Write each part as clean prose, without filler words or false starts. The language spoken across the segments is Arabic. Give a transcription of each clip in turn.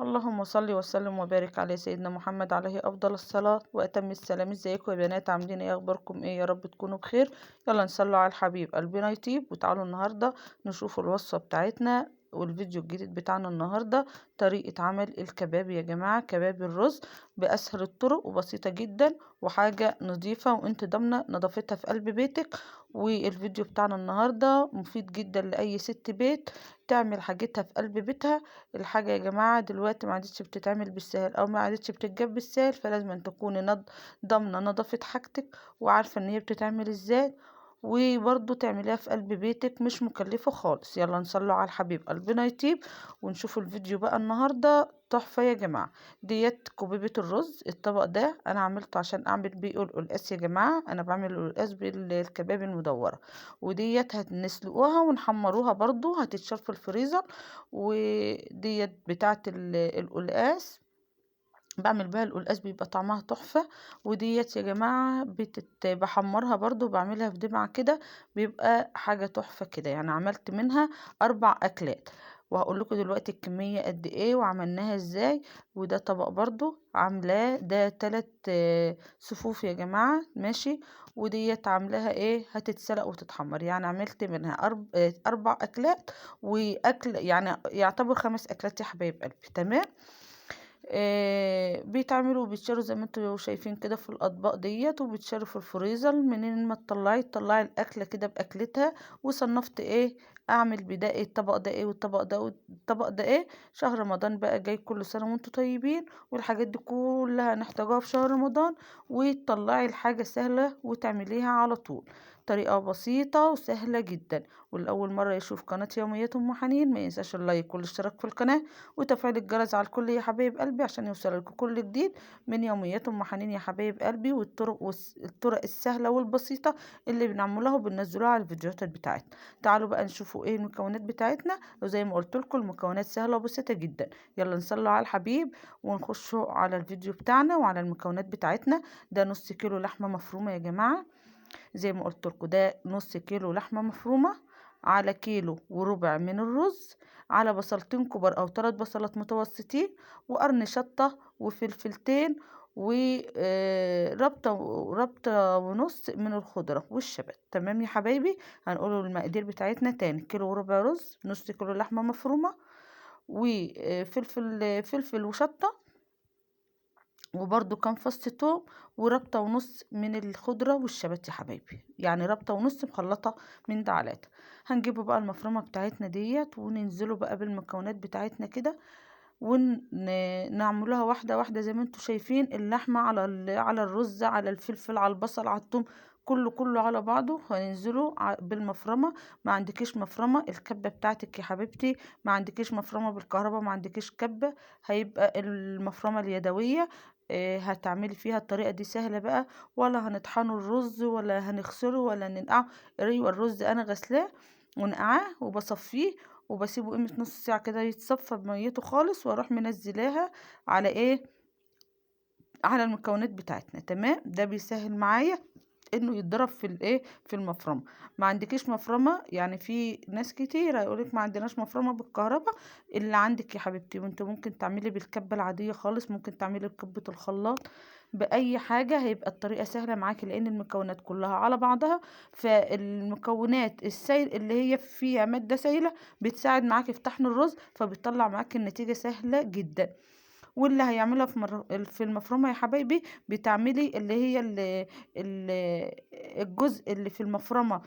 اللهم صل وسلم وبارك على سيدنا محمد عليه افضل الصلاه واتم السلام. ازيكم يا بنات؟ عاملين ايه؟ اخباركم ايه؟ يا رب تكونوا بخير. يلا نصلوا على الحبيب قلبنا يطيب. وتعالوا النهارده نشوف الوصفه بتاعتنا والفيديو الجديد بتاعنا النهارده. طريقه عمل الكباب يا جماعه، كباب الرز باسهل الطرق وبسيطه جدا وحاجه نظيفه وانت ضامنه نظافتها في قلب بيتك. والفيديو بتاعنا النهارده مفيد جدا لاي ست بيت تعمل حاجتها في قلب بيتها. الحاجة يا جماعة دلوقتي ما عادتش بتتعمل بالسهل او ما عادتش بتتجاب بالسهل، فلازم أن تكوني ضامنة نظافة حاجتك وعارفة ان هي بتتعمل ازاي، وبرضه تعمليها في قلب بيتك، مش مكلفة خالص. يلا نصلوا على الحبيب قلبنا يطيب ونشوف الفيديو بقى النهاردة. تحفة يا جماعة. ديت كوبيبة الرز. الطبق ده انا عملته عشان اعمل بيه القلقاس يا جماعة. انا بعمل القلقاس بالكباب المدورة. وديت هنسلقوها ونحمروها برضو، هتتشال في الفريزر. وديت بتاعة القلقاس، بعمل بيها القلقاس بيبقى طعمها تحفة. وديت يا جماعة بحمرها برضو، بعملها في دمعة كده، بيبقى حاجة تحفة كده. يعني عملت منها 4 أكلات، وهقول لكم دلوقتي الكمية قد ايه وعملناها ازاي. وده طبق برضو عاملاه، ده 3 صفوف يا جماعة، ماشي. وديت عاملاها ايه، هتتسلق وتتحمر. يعني عملت منها 4 أكلات، وأكل يعني يعتبر 5 أكلات يا حبايب قلبي. تمام. بيتعملوا وبيتشروا زي ما انتوا شايفين كده في الاطباق ديت، وبيتشروا في الفريزر. منين ما تطلعي الاكله كده باكلتها. وصنفت ايه، اعمل بده ايه، الطبق ده ايه، والطبق ده والطبق ده ايه. شهر رمضان بقى جاي، كل سنه وانتوا طيبين. والحاجات دي كلها نحتاجها في شهر رمضان. وتطلعي الحاجه سهله وتعمليها على طول. طريقه بسيطه وسهله جدا. والاول مره يشوف قناه يوميات ام حنين ما ينساش اللايك والاشتراك في القناه وتفعيل الجرس على الكل يا حبايب قلبي، عشان يوصل لكم كل جديد من يوميات ام حنين يا حبايب قلبي. والطرق السهله والبسيطه اللي بنعملها وبننزلوها على الفيديوهات بتاعتنا. تعالوا بقى نشوفوا ايه المكونات بتاعتنا. وزي ما قلت لكم المكونات سهله وبسيطه جدا. يلا نصلوا على الحبيب ونخشوا على الفيديو بتاعنا وعلى المكونات بتاعتنا. ده نص كيلو لحمه مفرومه يا جماعه. زي ما قلت لكم ده نص كيلو لحمة مفرومة، على كيلو وربع من الرز، على بصلتين كبار او 3 بصلات متوسطين، وقرن شطة وفلفلتين، وربطة ونص من الخضرة والشبت. تمام يا حبايبي. هنقول المقادير بتاعتنا تاني: كيلو وربع رز، نص كيلو لحمة مفرومة، فلفل وشطة، وبرده كام فص توم، وربطة ونص من الخضرة والشبت يا حبايبي. يعني ربطة ونص مخلطة من ده على ده. هنجيبوا بقى المفرومة بتاعتنا ديت وننزله بقى بالمكونات بتاعتنا كده، ونعملوها واحدة واحدة زي ما انتوا شايفين. اللحمة على الرز على الفلفل على البصل على الثوم، كله على بعضه هننزله بالمفرمة. ما عندكيش مفرمة الكبة بتاعتك يا حبيبتي، ما عندكيش مفرمة بالكهرباء، ما عندكيش كبة، هيبقى المفرمة اليدوية. هتعملي فيها الطريقة دي سهلة بقى. ولا هنطحنوا الرز ولا هنغسله ولا ننقعه. ايوه الرز انا غسلاه ونقعاه وبصفيه وبسيبه قيمة نص ساعة كده يتصفى بميته خالص، واروح منزلاها على ايه، على المكونات بتاعتنا. تمام. ده بيسهل معايا انه يتضرب في الايه، في المفرمه. ما عندكيش مفرمه، يعني في ناس كتير هيقولك ما عندناش مفرمه بالكهرباء. اللي عندك يا حبيبتي. وانت ممكن تعملي بالكبه العاديه خالص، ممكن تعملي بكبه الخلاط، باي حاجه هيبقى الطريقه سهله معاكي، لان المكونات كلها على بعضها. فالمكونات السائل اللي هي فيها ماده سائله بتساعد معاكي في طحن الرز، فبتطلع معاكي النتيجه سهله جدا. واللي هيعملها في المفرمة يا حبايبي، بتعملي اللي هي الجزء اللي في المفرمة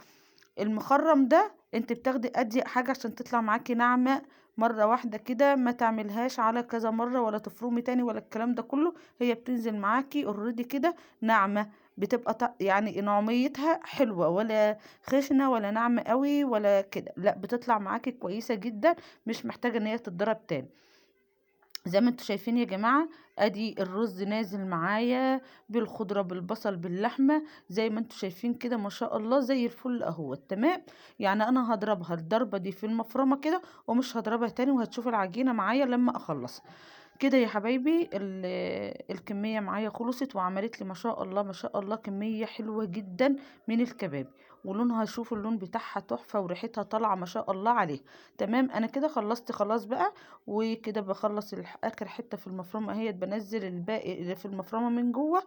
المخرم ده، انت بتاخدي اضيق حاجة عشان تطلع معاكي ناعمة مرة واحدة كده. ما تعملهاش على كذا مرة ولا تفرمي تاني ولا الكلام ده كله. هي بتنزل معاكي اوريدي كده ناعمة، بتبقى يعني نعوميتها حلوة، ولا خشنة ولا ناعمة قوي ولا كده، لا بتطلع معاكي كويسة جدا. مش محتاجة ان هي تتضرب تاني. زي ما انتوا شايفين يا جماعة، ادي الرز نازل معايا بالخضرة بالبصل باللحمة، زي ما انتوا شايفين كده ما شاء الله زي الفل اهو. تمام. يعني انا هضربها الضربة دي في المفرمة كده، ومش هضربها تاني، وهتشوف العجينة معايا لما اخلص كده يا حبايبي. الكمية معايا خلصت، وعملت لي ما شاء الله ما شاء الله كمية حلوة جدا من الكباب. ولونها شوفوا اللون بتاعها تحفة وريحتها طالعة ما شاء الله عليه. تمام، انا كده خلصت خلاص بقى. وكده بخلص اخر حتة في المفرمة اهي، بنزل الباقي اللي في المفرمة من جوه.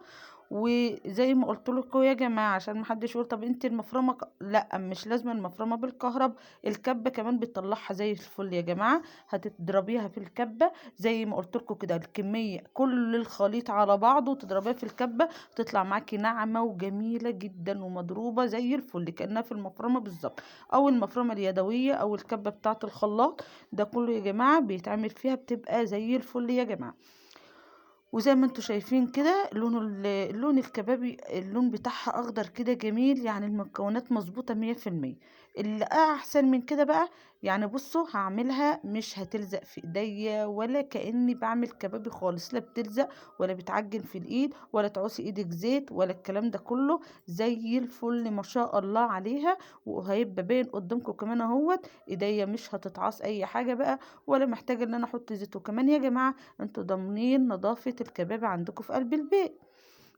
وزي ما قلت لكم يا جماعه، عشان محدش يقول طب انت المفرمه لا، مش لازم المفرمه بالكهرب، الكبه كمان بتطلعها زي الفل يا جماعه. هتضربيها في الكبه زي ما قلت لكم كده، الكميه كل الخليط على بعضه تضربيها في الكبه، تطلع معاكي ناعمه وجميله جدا ومضروبه زي الفل كانها في المفرمه بالظبط، او المفرمه اليدويه او الكبه بتاعه الخلاط. ده كله يا جماعه بيتعمل فيها بتبقى زي الفل يا جماعه. وزي ما انتوا شايفين كده اللون الكبابي اللون بتاعها اخضر كده جميل، يعني المكونات مظبوطة 100%. اللي احسن من كده بقى، يعني بصوا هعملها مش هتلزق في ايديا ولا كأني بعمل كبابي خالص، لا بتلزق ولا بتعجن في الايد ولا تعوسي ايدك زيت ولا الكلام ده كله، زي الفل ما شاء الله عليها. وهيبقى باين قدامكم كمان اهوت، ايديا مش هتتعص اي حاجة بقى، ولا محتاجة ان انا احط زيت. وكمان يا جماعة انتوا ضامنين نظافة الكباب عندكم في قلب البيت.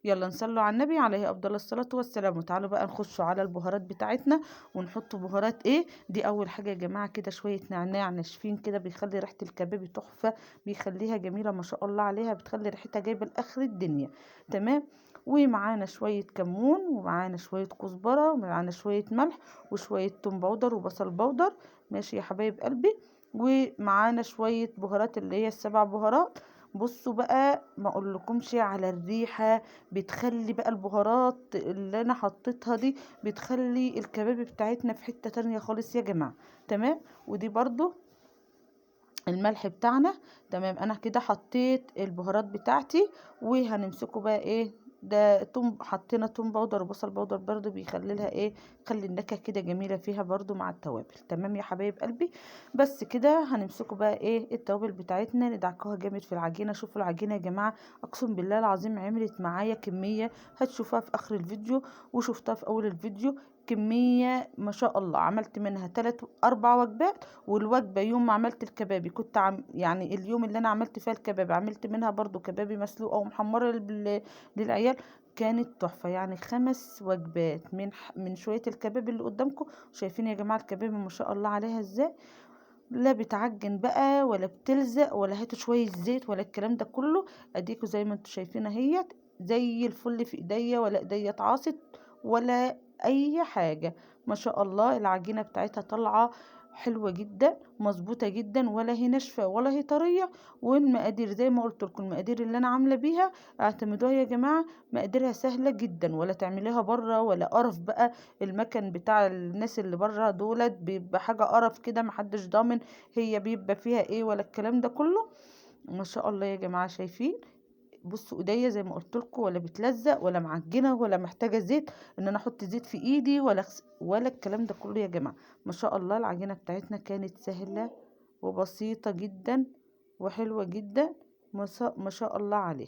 يلا نصلوا على النبي عليه افضل الصلاة والسلام. وتعالوا بقى نخشوا على البهارات بتاعتنا ونحط بهارات ايه. دي اول حاجة يا جماعة كده شوية نعناع ناشفين كده، بيخلي ريحة الكباب تحفة، بيخليها جميلة ما شاء الله عليها، بتخلي ريحتها جايبة لاخر الدنيا. تمام. ومعانا شوية كمون، ومعانا شوية كزبرة، ومعانا شوية ملح، وشوية توم باودر وبصل باودر. ماشي يا حبايب قلبي. ومعانا شوية بهارات اللي هي السبع بهارات. بصوا بقى ما اقولكمش على الريحة، بتخلي بقى البهارات اللي انا حطيتها دي بتخلي الكباب بتاعتنا في حتة تانية خالص يا جماعة. تمام. ودي برضو الملح بتاعنا. تمام، انا كده حطيت البهارات بتاعتي. وهنمسكه بقى ايه، ده توم، حطينا توم باودر وبصل باودر برضو بيخلي لها ايه، خلي النكهه كده جميله فيها برضو مع التوابل. تمام يا حبايب قلبي. بس كده هنمسكه بقى ايه التوابل بتاعتنا، ندعكوها جامد في العجينه. شوفوا العجينه يا جماعه، اقسم بالله العظيم عملت معايا كميه هتشوفها في اخر الفيديو وشفتها في اول الفيديو. كميه ما شاء الله، عملت منها 3 4 وجبات. والوجبة يوم ما عملت الكبابي كنت يعني اليوم اللي انا عملت فيها الكبابي عملت منها برضو كبابي مسلوقة ومحمرة للعيال. كانت تحفة، يعني 5 وجبات من شوية الكباب اللي قدامكم. شايفين يا جماعة الكبابي ما شاء الله عليها ازاي، لا بتعجن بقى ولا بتلزق ولا هاتوا شوية زيت ولا الكلام ده كله. اديكوا زي ما انتوا شايفين اهيت زي الفل في ايديا، ولا ايديا اتعاصت ولا اي حاجة. ما شاء الله العجينة بتاعتها طالعة حلوة جدا مظبوطة جدا، ولا هي ناشفة ولا هي طرية. والمقادير زي ما قلت لكم، المقادير اللي انا عاملة بيها اعتمدوها يا جماعة، مقاديرها سهلة جدا، ولا تعمليها بره ولا قرف بقى. المكن بتاع الناس اللي بره دولت بيبقى حاجة قرف كده، محدش ضامن هي بيبقى فيها ايه ولا الكلام ده كله. ما شاء الله يا جماعة شايفين. بصوا ايديا زي ما قلت لكم، ولا بتلزق ولا معجنه ولا محتاجه زيت ان انا احط زيت في ايدي ولا الكلام ده كله يا جماعه. ما شاء الله العجينه بتاعتنا كانت سهله وبسيطه جدا وحلوه جدا. ما شاء الله عليه.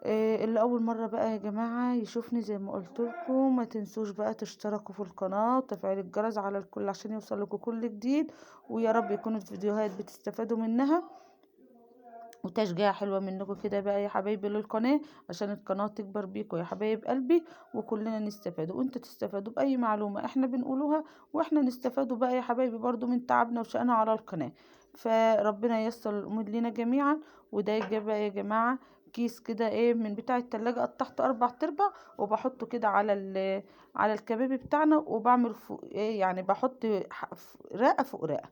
اللي اول مره بقى يا جماعه يشوفني زي ما قلت لكم، ما تنسوش بقى تشتركوا في القناه وتفعيل الجرس على الكل عشان يوصل لكم كل جديد. ويا رب يكون الفيديوهات بتستفادوا منها، وتشجيع حلوة منكم كده بقى يا حبايبي للقناة، عشان القناة تكبر بيكم يا حبايب قلبي، وكلنا نستفادوا وانتوا تستفادوا بأي معلومة احنا بنقولوها، واحنا نستفادوا بقى يا حبايبي برضو من تعبنا وشقنا على القناة. فربنا ييسر الأمور لينا جميعا. وده بقى يا جماعة كيس كده ايه من بتاع التلاجة، قطعته 4 ارباع وبحطه كده على الكباب بتاعنا، وبعمل فوق ايه يعني بحط رقة فوق رقة.